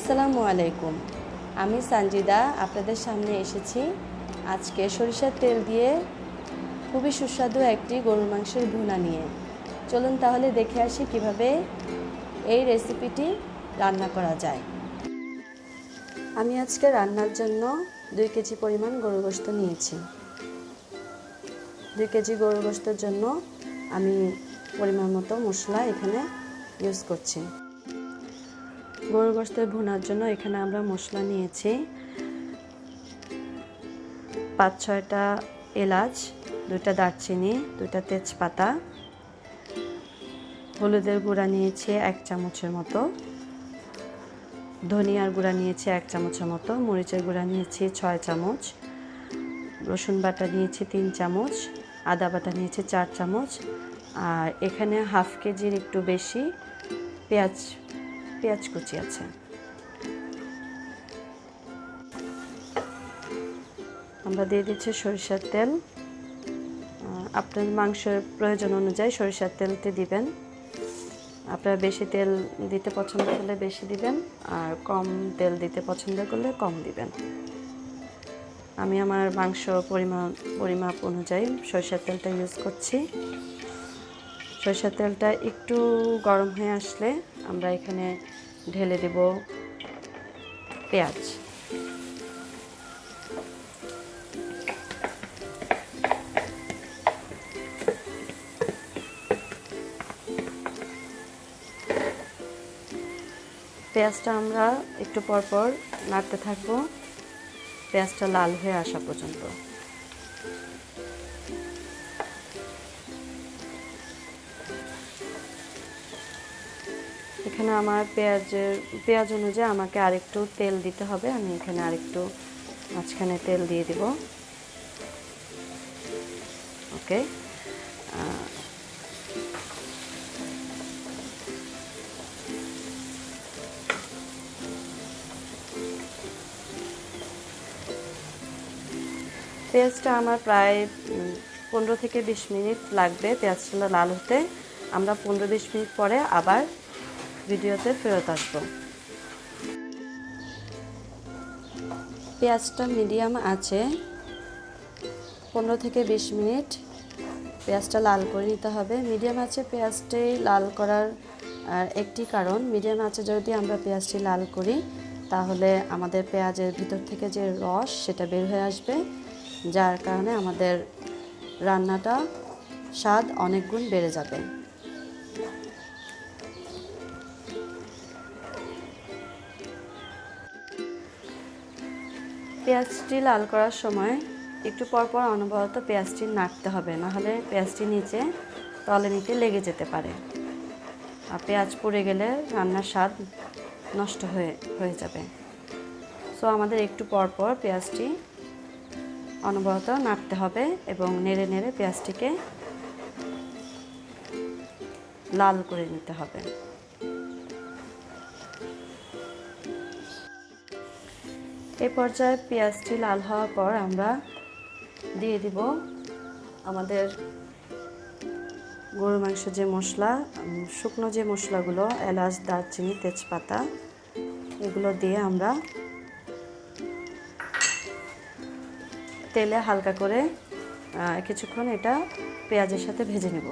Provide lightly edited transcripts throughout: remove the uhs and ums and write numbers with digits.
আসসালামু আলাইকুম। আমি সঞ্জিদা আপনাদের সামনে এসেছি আজকে সরিষার তেল দিয়ে খুবই সুস্বাদু একটি গরুর মাংসের ভুনা নিয়ে। চলুন তাহলে দেখে আসি কিভাবে এই রেসিপিটি রান্না করা যায়। আমি আজকে রান্নার জন্য 2 কেজি পরিমাণ গরুর গোশত নিয়েছি। 2 কেজি গরুর গোশতের জন্য আমি পরিমাণ মতো মশলা এখানে ইউজ করছি। গরুর গোশতের ভুনার জন্য এখানে আমরা মশলা নিয়েছি 5-6টা এলাচ, 2টা দারচিনি, 2টা তেজপাতা, হলুদের গুঁড়া নিয়েছি 1 চামচের মতো, ধনিয়ার গুঁড়া নিয়েছি 1 চামচের মতো, মরিচের গুঁড়া নিয়েছি 6 চামচ, রসুন বাটা নিয়েছি 3 চামচ, আদা বাটা নিয়েছি 4 চামচ, আর এখানে হাফ কেজির একটু বেশি পেঁয়াজ কুচি আছে। আমরা দিয়ে দিচ্ছি সরিষার তেল। আপনার মাংসের প্রয়োজন অনুযায়ী সরিষার তেলটি দিবেন। আপনারা বেশি তেল দিতে পছন্দ করলে বেশি দিবেন, আর কম তেল দিতে পছন্দ করলে কম দিবেন। আমি আমার মাংস পরিমাপ অনুযায়ী সরিষার তেলটা ইউজ করছি। সরিষার তেলটা একটু গরম হয়ে আসলে আমরা এখানে ঢেলে দেব পেঁয়াজ। পেঁয়াজটা আমরা একটু পরপর নাড়তে থাকবো, পেঁয়াজটা লাল হয়ে আসা পর্যন্ত। এখানে আমার পেঁয়াজ অনুযায়ী আমাকে আরেকটু তেল দিতে হবে। আমি এখানে আরেকটু মাঝখানে তেল দিয়ে দিব। ওকে, পেঁয়াজটা আমার প্রায় 15 থেকে 20 মিনিট লাগবে পেঁয়াজটা লাল হতে। আমরা 15-20 মিনিট পরে আবার ভিডিওতে ফেরত আসব। পেঁয়াজটা মিডিয়াম আছে 15 থেকে 20 মিনিট পেঁয়াজটা লাল করে নিতে হবে। মিডিয়াম আছে পেঁয়াজটি লাল করার একটি কারণ, মিডিয়াম আছে যদি আমরা পেঁয়াজটি লাল করি তাহলে আমাদের পেঁয়াজের ভিতর থেকে যে রস সেটা বের হয়ে আসবে, যার কারণে আমাদের রান্নাটা স্বাদ অনেক গুণ বেড়ে যাবে। পেঁয়াজটি লাল করার সময় একটু পরপর অনবরত পেঁয়াজটি নাড়তে হবে, নাহলে পেঁয়াজটি নিচে তলানিতে লেগে যেতে পারে, আর পেঁয়াজ পুড়ে গেলে রান্নার স্বাদ নষ্ট হয়ে যাবে। সো আমাদের একটু পরপর পেঁয়াজটি অনবরত নাড়তে হবে এবং নেড়ে নেড়ে পেঁয়াজটিকে লাল করে নিতে হবে। এই পর্যায়ে পেঁয়াজটি লাল হওয়ার পর আমরা দিয়ে দিব আমাদের গরুর মাংস যে মশলা, শুকনো যে মশলাগুলো এলাচ, দারচিনি, তেজপাতা, এগুলো দিয়ে আমরা তেলে হালকা করে কিছুক্ষণ এটা পেঁয়াজের সাথে ভেজে নেব।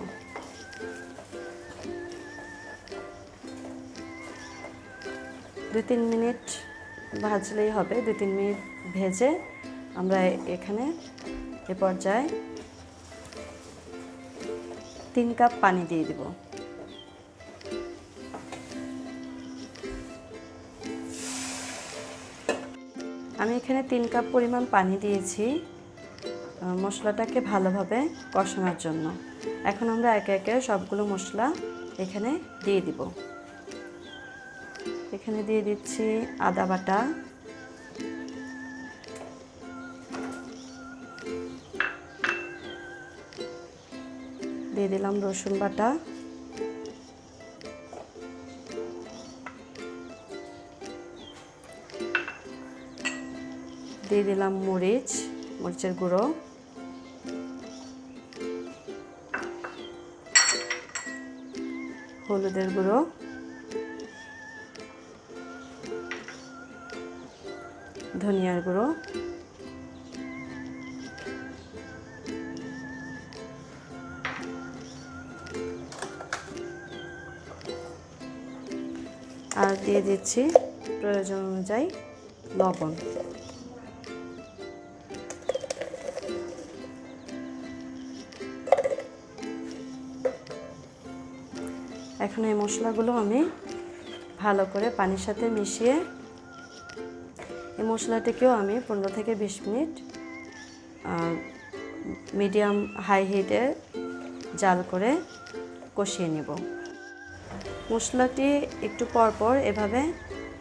দুই 3 মিনিট ভাজলেই হবে। 2-3 মিনিট ভেজে আমরা এখানে এ পর্যায়ে 3 কাপ পানি দিয়ে দিব। আমি এখানে 3 কাপ পরিমাণ পানি দিয়েছি মশলাটাকে ভালোভাবে কষানোর জন্য। এখন আমরা একে একে সবগুলো মশলা এখানে দিয়ে দিব। এখানে দিয়ে দিচ্ছি আদা বাটা, দিয়ে দিলাম রসুন বাটা, দিয়ে দিলাম মরিচের গুঁড়ো, হলুদের গুঁড়ো, ধনিয়ার গুঁড়ো, আর দিয়ে দিচ্ছি প্রয়োজন অনুযায়ী লবণ। এখন এই মশলাগুলো আমি ভালো করে পানির সাথে মিশিয়ে এই মশলাটিকেও আমি 15 থেকে 20 মিনিট মিডিয়াম হাই হিটে জাল করে কষিয়ে নেব। মশলাটি একটু পরপর এভাবে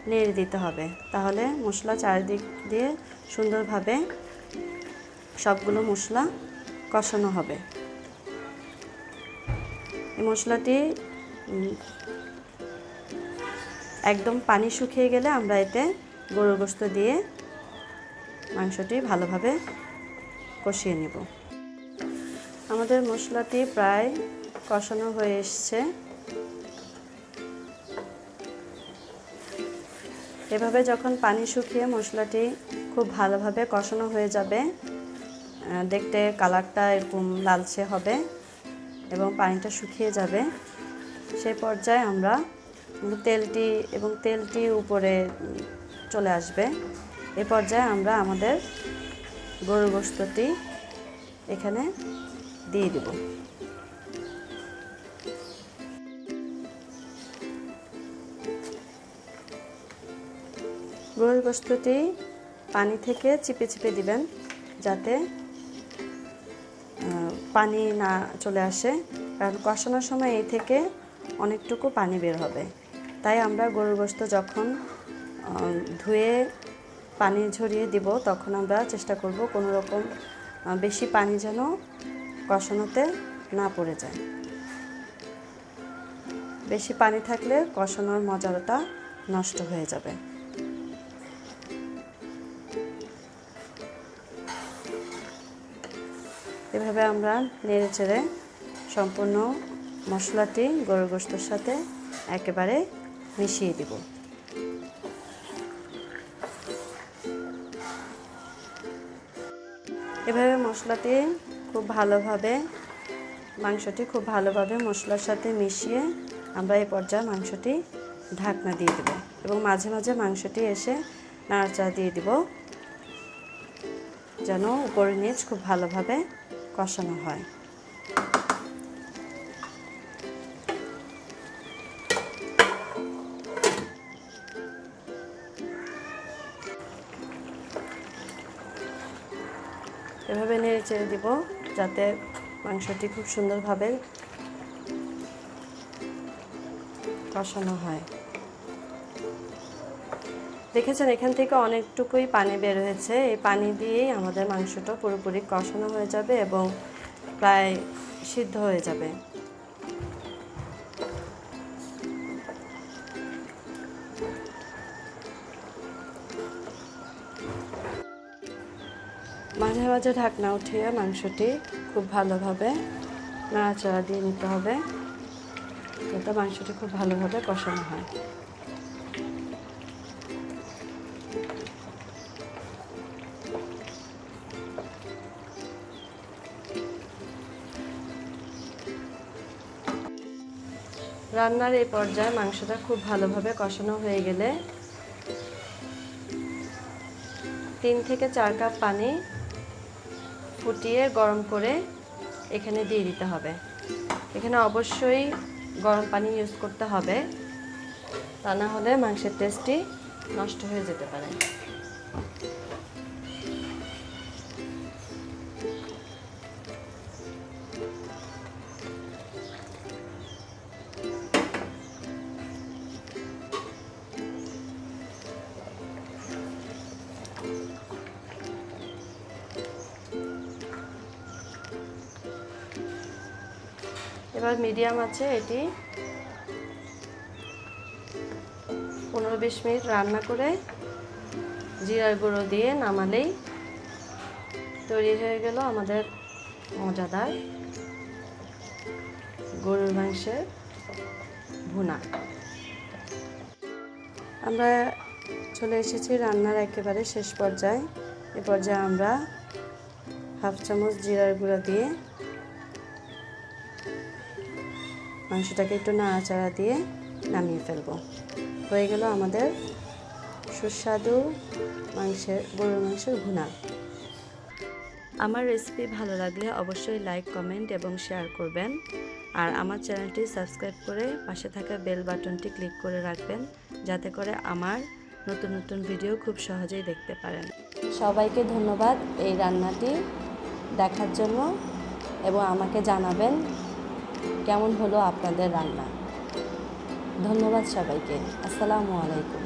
নেড়ে দিতে হবে, তাহলে মশলা চারিদিক দিয়ে সুন্দরভাবে সবগুলো মশলা কষানো হবে। এই মশলাটি একদম পানি শুকিয়ে গেলে আমরা এতে গরুর গোশত দিয়ে মাংসটি ভালোভাবে কষিয়ে নেব। আমাদের মশলাটি প্রায় কষানো হয়ে এসছে। এভাবে যখন পানি শুকিয়ে মশলাটি খুব ভালোভাবে কষানো হয়ে যাবে, দেখতে কালারটা এরকম লালচে হবে এবং পানিটা শুকিয়ে যাবে, সেই পর্যায়ে আমরা তেলটি উপরে চলে আসবে। এই পর্যায়ে আমরা আমাদের গরুর গোশতটি এখানে দিয়ে দেব। গরুর গোশতটি পানি থেকে চিপে চিপে দিবেন, যাতে পানি না চলে আসে, কারণ কষানোর সময় এই থেকে অনেকটুকু পানি বের হবে। তাই আমরা গরুর গোশত যখন ধুয়ে পানি ঝরিয়ে দিব, তখন আমরা চেষ্টা করব কোনো রকম বেশি পানি যেন কষানোতে না পড়ে যায়। বেশি পানি থাকলে কষানোর মজাটা নষ্ট হয়ে যাবে। এভাবে আমরা নেড়ে চেড়ে সম্পূর্ণ মশলাটি গরুর গোশতের সাথে একেবারে মিশিয়ে দিব। এভাবে মাংসটি খুব ভালোভাবে মশলার সাথে মিশিয়ে আমরা এই পর্যায়ে মাংসটি ঢাকনা দিয়ে দেব এবং মাঝে মাঝে মাংসটি এসে নাড়াচাড়া দিয়ে দিব, যেন উপরের নিচ খুব ভালোভাবে কষানো হয়। এভাবে নেড়ে চেড়ে দিব যাতে মাংসটি খুব সুন্দরভাবে কষানো হয়। দেখেছেন এখান থেকে অনেকটুকুই পানি বের হয়েছে। এই পানি দিয়েই আমাদের মাংসটা পুরোপুরি কষানো হয়ে যাবে এবং প্রায় সিদ্ধ হয়ে যাবে। মাঝে মাঝে ঢাকনা উঠিয়ে মাংসটি খুব ভালোভাবে নাড়াচাড়া দিয়ে নিতে হবে, যাতে মাংসটি খুব ভালোভাবে কষানো হয়। রান্নার এই পর্যায়ে মাংসটা খুব ভালোভাবে কষানো হয়ে গেলে 3 থেকে 4 কাপ পানি ফুটিয়ে গরম করে এখানে দিয়ে দিতে হবে। এখানে অবশ্যই গরম পানি ইউজ করতে হবে, তা না হলে মাংসের টেস্টটি নষ্ট হয়ে যেতে পারে। এবার মিডিয়াম আছে এটি 15-20 মিনিট রান্না করে জিরার গুঁড়ো দিয়ে নামালেই তৈরি হয়ে গেল আমাদের মজাদার গরুর মাংসের ভুনা। আমরা চলে এসেছি রান্নার একেবারে শেষ পর্যায়ে। এ পর্যায়ে আমরা হাফ চামচ জিরার গুঁড়া দিয়ে মাংসটাকে একটু নাড়াচাড়া দিয়ে নামিয়ে ফেলব। হয়ে গেল আমাদের সুস্বাদু গরুর মাংসের ভুনা। আমার রেসিপি ভালো লাগলে অবশ্যই লাইক, কমেন্ট এবং শেয়ার করবেন। আর আমার চ্যানেলটি সাবস্ক্রাইব করে পাশে থাকা বেল বাটনটি ক্লিক করে রাখবেন, যাতে করে আমার নতুন নতুন ভিডিও খুব সহজেই দেখতে পারেন। সবাইকে ধন্যবাদ এই রান্নাটি দেখার জন্য, এবং আমাকে জানাবেন কেমন হলো আপনাদের রান্না। ধন্যবাদ সবাইকে। আসসালামু আলাইকুম।